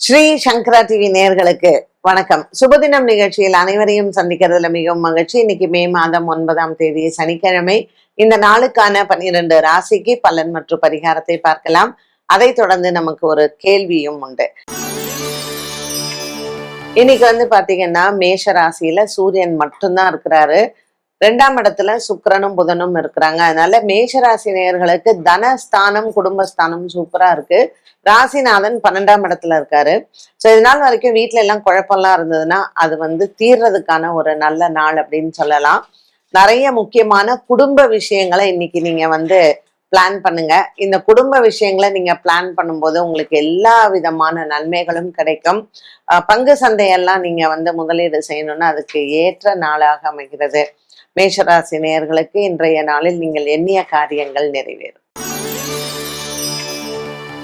ஸ்ரீ சங்கரா TV நேயர்களுக்கு வணக்கம். சுபதினம் நிகழ்ச்சியில் அனைவரையும் சந்திக்கிறதுல மிகவும் மகிழ்ச்சி. இன்னைக்கு மே மாதம் 9ஆம் தேதி சனிக்கிழமை. இந்த நாளுக்கான 12 ராசிக்கு பலன் மற்றும் பரிகாரத்தை பார்க்கலாம். அதை தொடர்ந்து நமக்கு ஒரு கேள்வியும் உண்டு. இன்னைக்கு பாத்தீங்கன்னா மேஷ ராசியில சூரியன் மட்டும்தான் இருக்கிறாரு. 2ஆம் இடத்துல சுக்கிரனும் புதனும் இருக்கிறாங்க. அதனால மேஷராசி நேயர்களுக்கு தனஸ்தானம் குடும்பஸ்தானம் சூப்பரா இருக்கு. ராசிநாதன் 12ஆம் இடத்துல இருக்காரு. ஸோ இதனால் வரைக்கும் வீட்டுல எல்லாம் குழப்பம்லாம் இருந்ததுன்னா அது தீர்றதுக்கான ஒரு நல்ல நாள் அப்படின்னு சொல்லலாம். நிறைய முக்கியமான குடும்ப விஷயங்களை இன்னைக்கு நீங்க பிளான் பண்ணுங்க. இந்த குடும்ப விஷயங்களை நீங்க பிளான் பண்ணும்போது உங்களுக்கு எல்லா விதமான நன்மைகளும் கிடைக்கும். பங்கு சந்தையெல்லாம் நீங்க முதலீடு செய்யணும்னா அதுக்கு ஏற்ற நாளாக அமைகிறது. மேஷராசி நேயர்களுக்கு இன்றைய நாளில் நீங்கள் எண்ணிய காரியங்கள் நிறைவேறும்.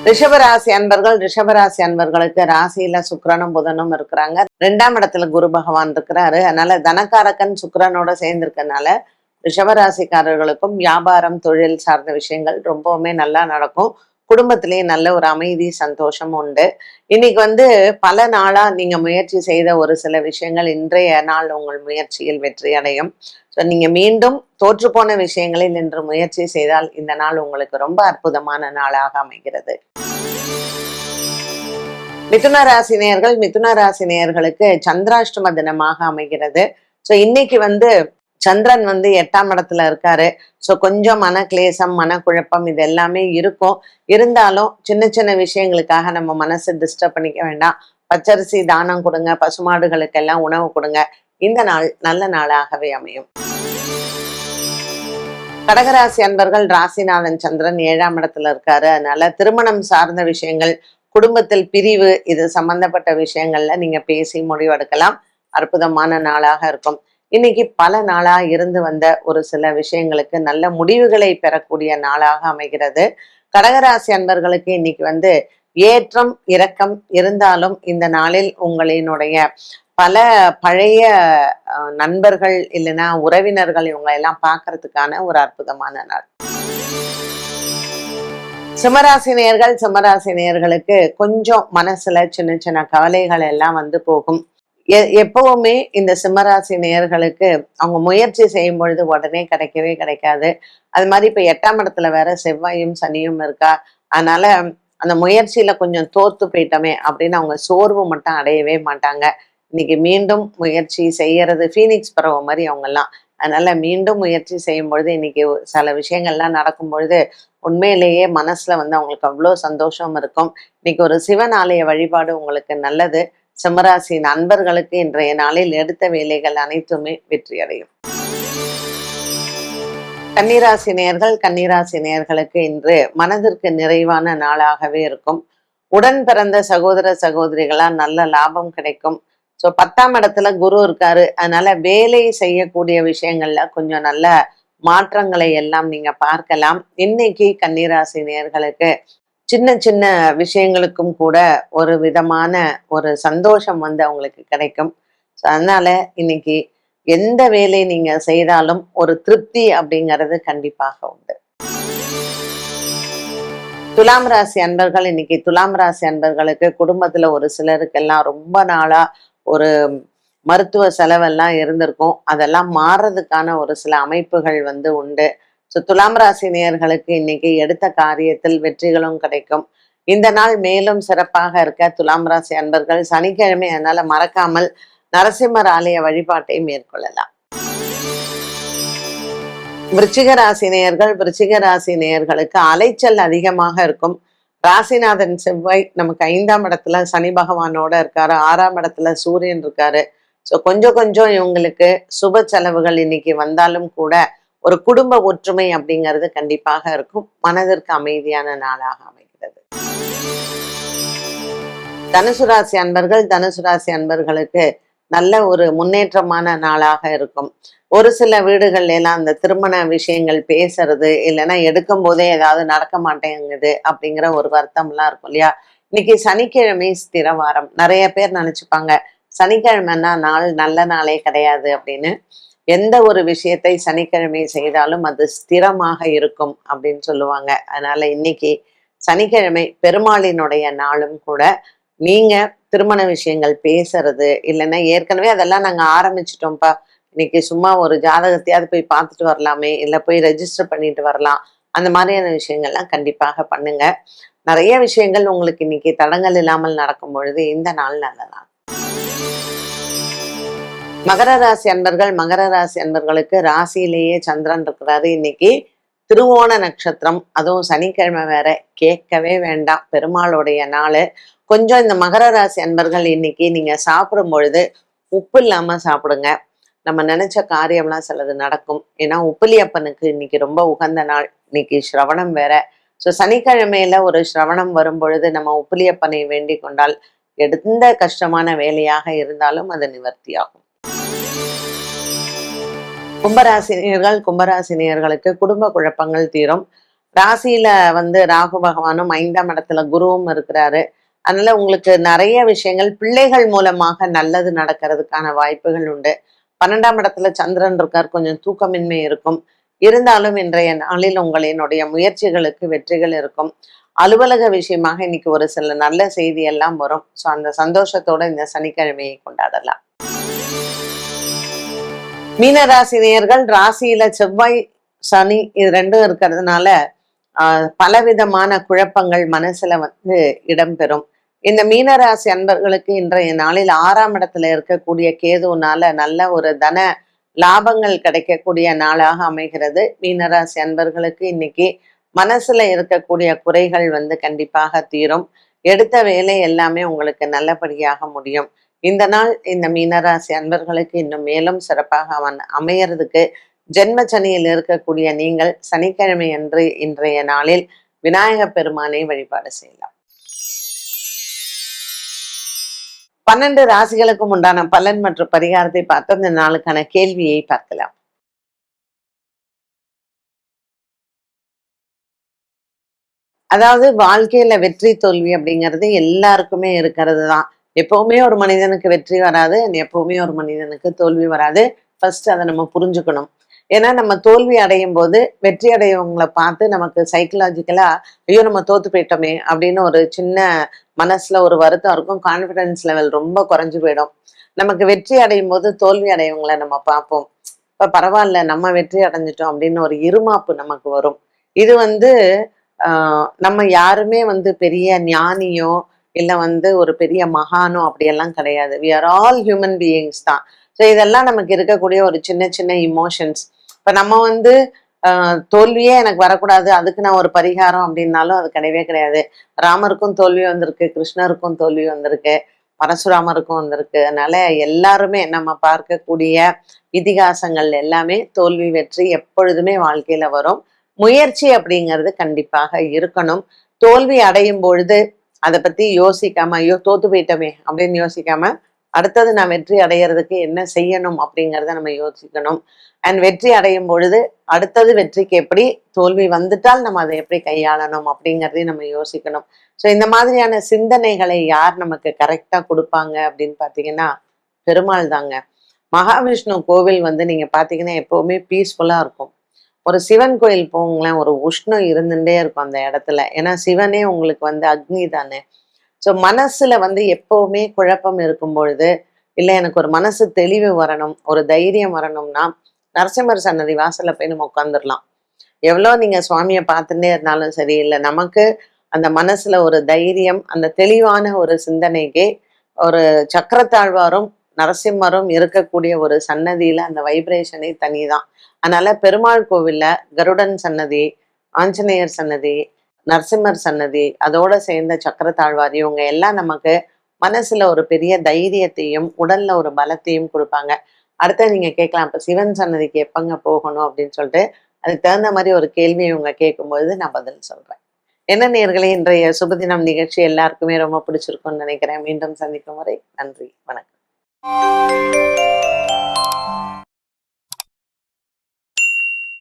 ரிஷபராசி அன்பர்களுக்கு ராசியில சுக்கிரனும் புதனும் இருக்கிறாங்க. 2ஆம் இடத்துல குரு பகவான் இருக்கிறாரு. அதனால தனக்காரகன் சுக்கிரனோட சேர்ந்திருக்கனால ரிஷபராசிக்காரர்களுக்கும் வியாபாரம் தொழில் சார்ந்த விஷயங்கள் ரொம்பவுமே நல்லா நடக்கும். குடும்பத்திலேயே நல்ல ஒரு அமைதி சந்தோஷம் உண்டு. இன்னைக்கு பல நாளா நீங்க முயற்சி செய்த ஒரு சில விஷயங்கள் இன்றைய நாள் உங்கள் முயற்சியில் வெற்றி அடையும். ஸோ நீங்க மீண்டும் தோற்று போன விஷயங்களில் இன்று முயற்சி செய்தால் இந்த நாள் உங்களுக்கு ரொம்ப அற்புதமான நாளாக அமைகிறது. மிதுன ராசி நேயர்களுக்கு சந்திராஷ்டம தினமாக அமைகிறது. ஸோ இன்னைக்கு சந்திரன் 8ஆம் இடத்துல இருக்காரு. ஸோ கொஞ்சம் மன கிளேசம் மனக்குழப்பம் இது எல்லாமே இருக்கும். இருந்தாலும் சின்ன சின்ன விஷயங்களுக்காக நம்ம மனசு டிஸ்டர்ப் பண்ணிக்க வேண்டாம். பச்சரிசி தானம் கொடுங்க, பசுமாடுகளுக்கெல்லாம் உணவு கொடுங்க. இந்த நாள் நல்ல நாளாகவே அமையும். கடகராசி அன்பர்கள் ராசிநாதன் சந்திரன் 7ஆம் இடத்துல இருக்காரு. அதனால திருமணம் சார்ந்த விஷயங்கள் குடும்பத்தில் பிரிவு இது சம்பந்தப்பட்ட விஷயங்கள்ல நீங்க பேசி முடிவெடுக்கலாம். அற்புதமான நாளாக இருக்கும். இன்னைக்கு பல நாளா இருந்து வந்த ஒரு சில விஷயங்களுக்கு நல்ல முடிவுகளை பெறக்கூடிய நாளாக அமைகிறது. கடகராசி அன்பர்களுக்கு இன்னைக்கு ஏற்றம் இறக்கம் இருந்தாலும் இந்த நாளில் உங்களினுடைய பல பழைய நண்பர்கள் இல்லைன்னா உறவினர்கள் இவங்களை எல்லாம் பார்க்கறதுக்கான ஒரு அற்புதமான நாள். சிம்மராசி நேயர்களுக்கு கொஞ்சம் மனசுல சின்ன சின்ன கவலைகள் எல்லாம் போகும். எப்பவுமே இந்த சிம்மராசி நேயர்களுக்கு அவங்க முயற்சி செய்யும் பொழுது உடனே கிடைக்கவே கிடைக்காது. அது மாதிரி இப்ப 8ஆம் இடத்துல வேற செவ்வாயும் சனியும் இருக்கா. அதனால அந்த முயற்சியில கொஞ்சம் தோத்து போயிட்டோமே அப்படின்னு அவங்க சோர்வு மட்டும் அடையவே மாட்டாங்க. இன்னைக்கு மீண்டும் முயற்சி செய்யறது ஃபீனிக்ஸ் பறவை மாதிரி அவங்கெல்லாம். அதனால மீண்டும் முயற்சி செய்யும் பொழுது இன்னைக்கு சில விஷயங்கள்லாம் நடக்கும் பொழுது உண்மையிலேயே மனசுல அவங்களுக்கு அவ்வளோ சந்தோஷம் இருக்கும். இன்னைக்கு ஒரு சிவன் ஆலய வழிபாடு உங்களுக்கு நல்லது. சிம்மராசி நண்பர்களுக்கு இன்றைய நாளில் எடுத்த வேலைகள் அனைத்துமே வெற்றி அடையும். கன்னிராசி நேயர்களுக்கு இன்று மனதிற்கு நிறைவான நாளாகவே இருக்கும். உடன் பிறந்த சகோதர சகோதரிகளால் நல்ல லாபம் கிடைக்கும். ஸோ 10ஆம் இடத்துல குரு இருக்காரு. அதனால வேலை செய்யக்கூடிய விஷயங்கள்ல கொஞ்சம் நல்ல மாற்றங்களை எல்லாம் நீங்க பார்க்கலாம். இன்னைக்கு கன்னிராசி நேயர்களுக்கு சின்ன சின்ன விஷயங்களுக்கும் கூட ஒரு விதமான ஒரு சந்தோஷம் அவங்களுக்கு கிடைக்கும். ஸோ அதனால இன்னைக்கு எந்த வேலை நீங்க செய்தாலும் ஒரு திருப்தி அப்படிங்கிறது கண்டிப்பாக உண்டு. துலாம் ராசி அன்பர்களுக்கு குடும்பத்துல ஒரு சிலருக்கெல்லாம் ரொம்ப நாளா ஒரு மருத்துவ செலவெல்லாம் இருந்திருக்கும். அதெல்லாம் மாறுறதுக்கான ஒரு சில அமைப்புகள் உண்டு. ஸோ துலாம் ராசி நேயர்களுக்கு இன்னைக்கு எடுத்த காரியத்தில் வெற்றிகளும் கிடைக்கும். இந்த நாள் மேலும் சிறப்பாக இருக்க துலாம் ராசி அன்பர்கள் சனிக்கிழமை அதனால மறக்காமல் நரசிம்மர் ஆலய வழிபாட்டை மேற்கொள்ளலாம். விருச்சிக ராசி நேயர்களுக்கு அலைச்சல் அதிகமாக இருக்கும். ராசிநாதன் செவ்வாய் நமக்கு 5ஆம் இடத்துல சனி பகவானோட இருக்காரு. 6ஆம் இடத்துல சூரியன் இருக்காரு. ஸோ கொஞ்சம் இவங்களுக்கு சுப செலவுகள் இன்னைக்கு வந்தாலும் கூட ஒரு குடும்ப ஒற்றுமை அப்படிங்கிறது கண்டிப்பாக இருக்கும். மனதிற்கு அமைதியான நாளாக அமைகிறது. தனுசு ராசி அன்பர்களுக்கு நல்ல ஒரு முன்னேற்றமான நாளாக இருக்கும். ஒரு சில வீடுகள்ல எல்லாம் அந்த திருமண விஷயங்கள் பேசுறது இல்லைன்னா எடுக்கும் போதே ஏதாவது நடக்க மாட்டேங்குது அப்படிங்கிற ஒரு வருத்தம்லாம் இருக்கும் இல்லையா. இன்னைக்கு சனிக்கிழமை ஸ்திர வாரம். நிறைய பேர் நினைச்சுப்பாங்க சனிக்கிழமைன்னா நாள் நல்ல நாளே கிடையாது அப்படின்னு. எந்த ஒரு விஷயத்தை சனிக்கிழமை செய்தாலும் அது ஸ்திரமாக இருக்கும் அப்படின்னு சொல்லுவாங்க. அதனால இன்னைக்கு சனிக்கிழமை பெருமாளினுடைய நாளும் கூட. நீங்க திருமண விஷயங்கள் பேசுறது இல்லைன்னா ஏற்கனவே அதெல்லாம் நாங்க ஆரம்பிச்சிட்டோம்ப்பா, இன்னைக்கு சும்மா ஒரு ஜாதகத்தையாவது போய் பார்த்துட்டு வரலாமே, இல்ல போய் ரெஜிஸ்டர் பண்ணிட்டு வரலாம், அந்த மாதிரியான விஷயங்கள்லாம் கண்டிப்பாக பண்ணுங்க. நிறைய விஷயங்கள் உங்களுக்கு இன்னைக்கு தடங்கல் இல்லாமல் நடக்கும் பொழுது இந்த நாள் நல்ல நாள். மகர ராசி அன்பர்களுக்கு ராசியிலேயே சந்திரன் இருக்கிறாரு இன்னைக்கு. திருவோண நட்சத்திரம், அதுவும் சனிக்கிழமை வேற, கேட்கவே வேண்டாம். பெருமாளுடைய நாள். கொஞ்சம் இந்த மகர ராசி அன்பர்கள் இன்னைக்கு நீங்க சாப்பிடும் பொழுது உப்பு இல்லாம சாப்பிடுங்க. நம்ம நினைச்ச காரியம்லாம் சிலது நடக்கும். ஏன்னா உப்பிலியப்பனுக்கு இன்னைக்கு ரொம்ப உகந்த நாள். இன்னைக்கு ஸ்ரவணம் வேற. ஸோ சனிக்கிழமையில ஒரு ஸ்ரவணம் வரும் பொழுது நம்ம உப்பிலியப்பனை வேண்டிக் கொண்டால் எந்த கஷ்டமான வேலையாக இருந்தாலும் அது நிவர்த்தியாகும். கும்பராசினியர்களுக்கு குடும்ப குழப்பங்கள் தீரும். ராசியில ராகு பகவானும் 5ஆம் இடத்துல குருவும் இருக்கிறாரு. அதனால உங்களுக்கு நிறைய விஷயங்கள் பிள்ளைகள் மூலமாக நல்லது நடக்கிறதுக்கான வாய்ப்புகள் உண்டு. 12ஆம் இடத்துல சந்திரன் இருக்கார், கொஞ்சம் தூக்கமின்மை இருக்கும். இருந்தாலும் இன்றைய நாளில் உங்களினுடைய முயற்சிகளுக்கு வெற்றிகள் இருக்கும். அலுவலக விஷயமாக இன்னைக்கு ஒரு சில நல்ல செய்தி எல்லாம் வரும். ஸோ அந்த சந்தோஷத்தோட இந்த சனிக்கிழமையை கொண்டாடலாம். மீனராசி நேயர்கள், ராசியில செவ்வாய் சனி இது ரெண்டும் இருக்கிறதுனால பலவிதமான குழப்பங்கள் மனசுல இடம்பெறும். இந்த மீனராசி அன்பர்களுக்கு இன்றைய நாளில் 6ஆம் இடத்துல இருக்கக்கூடிய கேதுனால நல்ல ஒரு தன லாபங்கள் கிடைக்கக்கூடிய நாளாக அமைகிறது. மீனராசி அன்பர்களுக்கு இன்னைக்கு மனசுல இருக்கக்கூடிய குறைகள் கண்டிப்பாக தீரும். எடுத்த வேலை எல்லாமே உங்களுக்கு நல்லபடியாக முடியும். இந்த நாள் இந்த மீனராசி அன்பர்களுக்கு இன்னும் மேலும் சிறப்பாக அமையறதுக்கு ஜென்ம சனியில் இருக்கக்கூடிய நீங்கள் சனிக்கிழமை அன்று இன்றைய நாளில் விநாயக பெருமானை வழிபாடு செய்யலாம். 12 ராசிகளுக்கும் உண்டான பலன் மற்றும் பரிகாரத்தை பார்த்து இந்த நாளுக்கான கேள்வியை பார்க்கலாம். அதாவது வாழ்க்கையில வெற்றி தோல்வி அப்படிங்கிறது எல்லாருக்குமே இருக்கிறது தான். எப்பவுமே ஒரு மனிதனுக்கு வெற்றி வராது, எப்பவுமே ஒரு மனிதனுக்கு தோல்வி வராது. ஃபர்ஸ்ட் அதை நம்ம புரிஞ்சுக்கணும். ஏன்னா நம்ம தோல்வி அடையும் போது வெற்றி அடையவங்களை பார்த்து நமக்கு சைக்கலாஜிக்கலா ஐயோ நம்ம தோத்து போயிட்டோமே அப்படின்னு ஒரு சின்ன மனசுல ஒரு வருத்தம் இருக்கும். கான்ஃபிடன்ஸ் லெவல் ரொம்ப குறைஞ்சு போயிடும். நமக்கு வெற்றி அடையும் போது தோல்வி அடையவங்களை நம்ம பார்ப்போம். இப்ப பரவாயில்ல நம்ம வெற்றி அடைஞ்சிட்டோம் அப்படின்னு ஒரு இருமாப்பு நமக்கு வரும். இது நம்ம யாருமே பெரிய ஞானியோ இல்ல ஒரு பெரிய மகானோ அப்படியெல்லாம் கிடையாது. We are all human beings தான். ஸோ இதெல்லாம் நமக்கு இருக்கக்கூடிய ஒரு சின்ன சின்ன இமோஷன்ஸ். இப்ப நம்ம தோல்வியே எனக்கு வரக்கூடாது, அதுக்கு நான் ஒரு பரிகாரம் அப்படின்னாலும் அது கிடையவே கிடையாது. ராமருக்கும் தோல்வி வந்திருக்கு, கிருஷ்ணருக்கும் தோல்வி வந்திருக்கு, பரசுராமருக்கும் வந்திருக்கு. அதனால எல்லாருமே நம்ம பார்க்கக்கூடிய இதிகாசங்கள் எல்லாமே தோல்வி வெற்றி எப்பொழுதுமே வாழ்க்கையில வரும். முயற்சி அப்படிங்கிறது கண்டிப்பாக இருக்கணும். தோல்வி அடையும் பொழுது அதை பத்தி யோசிக்காம ஐயோ தோத்து போயிட்டோமே அப்படின்னு யோசிக்காம அடுத்தது நான் வெற்றி அடையிறதுக்கு என்ன செய்யணும் அப்படிங்கிறத நம்ம யோசிக்கணும். அண்ட் வெற்றி அடையும் பொழுது அடுத்தது வெற்றிக்கு எப்படி, தோல்வி வந்துட்டால் நம்ம அதை எப்படி கையாளணும் அப்படிங்கிறதையும் நம்ம யோசிக்கணும். ஸோ இந்த மாதிரியான சிந்தனைகளை யார் நமக்கு கரெக்டா கொடுப்பாங்க அப்படின்னு பாத்தீங்கன்னா பெருமாள் தாங்க. மகாவிஷ்ணு கோவில் நீங்க பாத்தீங்கன்னா எப்பவுமே பீஸ்ஃபுல்லா இருக்கும். ஒரு சிவன் கோயில் போங்களேன், ஒரு உஷ்ணம் இருந்துட்டே இருக்கும் அந்த இடத்துல. ஏன்னா சிவனே உங்களுக்கு அக்னி தானே. ஸோ மனசுல எப்பவுமே குழப்பம் இருக்கும் பொழுது, இல்லை எனக்கு ஒரு மனசு தெளிவு வரணும், ஒரு தைரியம் வரணும்னா நரசிம்மர் சன்னதி வாசல்ல போய் நம்ம உட்காந்துடலாம். எவ்வளோ நீங்க சுவாமியை பார்த்துட்டே இருந்தாலும் சரி, இல்லை நமக்கு அந்த மனசுல ஒரு தைரியம், அந்த தெளிவான ஒரு சிந்தனைக்கு ஒரு சக்கரத்தாழ்வாரும் நரசிம்மரும் இருக்கக்கூடிய ஒரு சன்னதியில அந்த வைப்ரேஷனே தனிதான். அதனால பெருமாள் கோவில்ல கருடன் சன்னதி, ஆஞ்சநேயர் சன்னதி, நரசிம்மர் சன்னதி, அதோட சேர்ந்த சக்கரத்தாழ்வார், இவங்க எல்லாம் நமக்கு மனசுல ஒரு பெரிய தைரியத்தையும் உடல்ல ஒரு பலத்தையும் கொடுப்பாங்க. அடுத்து நீங்க கேட்கலாம், இப்ப சிவன் சன்னதிக்கு எப்பங்க போகணும் அப்படின்னு சொல்லிட்டு அதுக்கு தகுந்த மாதிரி ஒரு கேள்வி இவங்க கேட்கும்போது நான் பதில் சொல்றேன். என்ன நேயர்களே, இன்றைய சுபதினம் நிகழ்ச்சி எல்லாருக்குமே ரொம்ப பிடிச்சிருக்கும்னு நினைக்கிறேன். மீண்டும் சந்திக்கும் வரை நன்றி, வணக்கம்.